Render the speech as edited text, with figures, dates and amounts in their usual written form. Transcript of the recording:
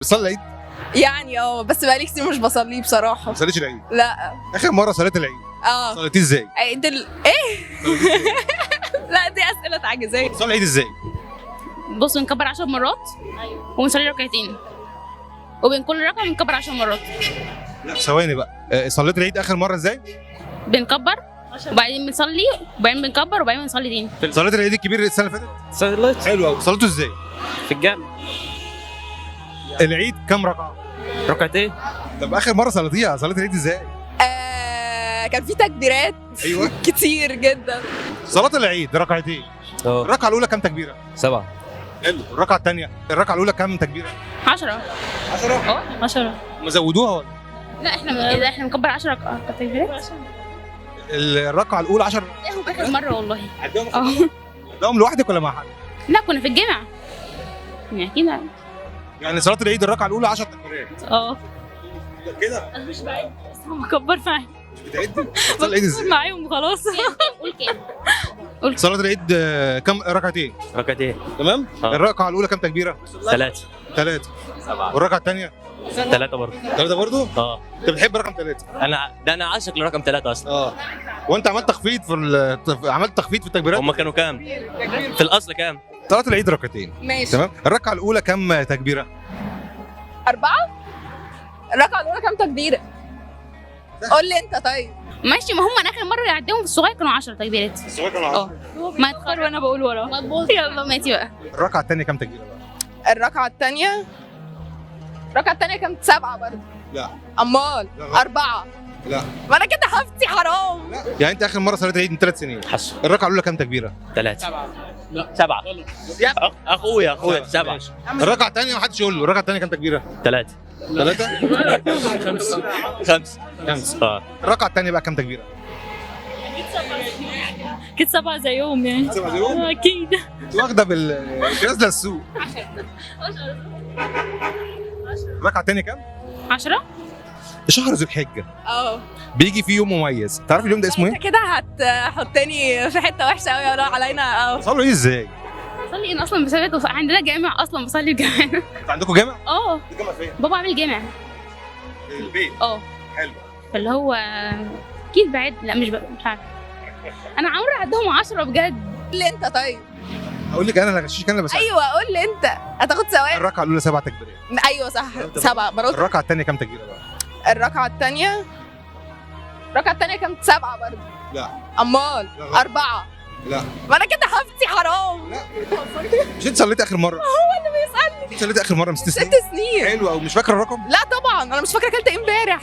بتصلي العيد؟ يعني بس بقالي كتير مش بصليه بصراحة. ما صليتش العيد؟ لا. اخر مره صليت العيد صليتيه ازاي؟ عيد ايه؟ لا دي أسئلة تعجيزية. صلي العيد ازاي؟ بص بنكبر 10 مرات ونصلي ركعتين وبين كل ركعه بنكبر 10 مرات. لا ثواني بقى، صليت العيد اخر مره ازاي؟ بنكبر وبعدين بنصلي وبعدين بنكبر وبعدين بنصلي تاني. صليت العيد الكبير السنه اللي فاتت؟ صليت حلو قوي. صليته ازاي؟ في الجامع العيد كام ركعه؟ ركعتين. طب اخر مره صليتيها صليت العيد ازاي؟ كان في تكبيرات ايوه كتير جدا. صلاه العيد ركعتين. الركعه الاولى كام تكبيره؟ 7. حلو. الركعه الثانيه الركعه الاولى كام تكبيره؟ 10. 10. 10. ما زودوها ولا؟ لا احنا بنكبر 10 تكبيرات. الركعه الاولى 10. اخر مره والله. عدهم لوحدك ولا مع حد؟ لا كنا في الجامع يعني كده. يعني صلاه العيد الركعه الاولى 10 تكبيرات كده؟ انا مش بعد بس هم بكبر فعلا. مش بتعدي؟ صلاه العيد ازاي؟ معاهم وخلاص. قول كام؟ صلاه العيد كام ركعتين؟ ركعتين. تمام؟ الركعه الاولى كام تكبيره؟ 3. 3. 7. والركعه الثانيه؟ 3 برضه. 3 برضه؟ اه انت بتحب رقم 3؟ انا عاشق لرقم 3 اصلا. وانت عملت تخفيض عملت تخفيض في التكبيرات؟ هم كانوا كام؟ في الاصل كام؟ صلاه العيد ركعتين. ماشي. تمام. الركعه الاولى كام تكبيره؟ 4. الركعة الأولى كام تكبيرة؟ قول لي أنت طيب. ماشي ما هم انا اخر مره عديهم في الصغير كانوا 10 تكبيرات. الصغير كانوا 10. ما تخر وانا بقول ورا. مظبوط. يلا ماشي بقى. الركعه الثانيه كام تكبيره بقى؟ الركعة الثانية كام 7 برضه. لا. أمال لا. 4. لا. ما أنا كده حفتي حرام. لا. يعني انت اخر مره صليت العيد من 3 سنين. حسن. الركعه الاولى كام تكبيره؟ 3. 7. اخويا 7. الركعه الثانيه ما حدش يقول له الركعه الثانيه كام تكبيره؟ 3. 3. 5. الركعه الثانيه بقى كام تكبيره؟ كنت 7 زيهم يعني. 7 زيهم؟ اكيد. انت واخده نازله السوق. الركعه الثانيه كام؟ 10. شهر ذو الحجه بيجي فيه يوم مميز، تعرف اليوم ده اسمه أنت ايه؟ كده هتحطني في حتة وحشة أوي ولا علينا. صلوا ايه ازاي؟ بصلي انا اصلا بسبب عندنا جامع اصلا بصلي الجامع. انت عندكم جامع؟ الجامع فين؟ بابا عامل جامع. البيت. حلو. فاللي هو اكيد بعد لا مش عارف. انا عمري عدهم 10 بجد. قول لي أنت طيب. اقول لك انا غشيش انا بس. أيوه قول لي أنت. هتاخد ثواب. الركعه الاولى 7 تكبيرات. أيوه صح 7 برضه. الركعه الثانيه كام تكبيره بقى؟ الركعة الثانية كام 7 برضه. لا. أمال لا. 4. لا. ما أنا كده حفتي حرام. مش انت صليت اخر مره؟ هو اللي بيسألني. انت صليت اخر مره من 6 سنين؟ 6 سنين. حلو قوي. مش فاكر الرقم؟ لا طبعا أنا مش فاكرة أكلت إيه امبارح.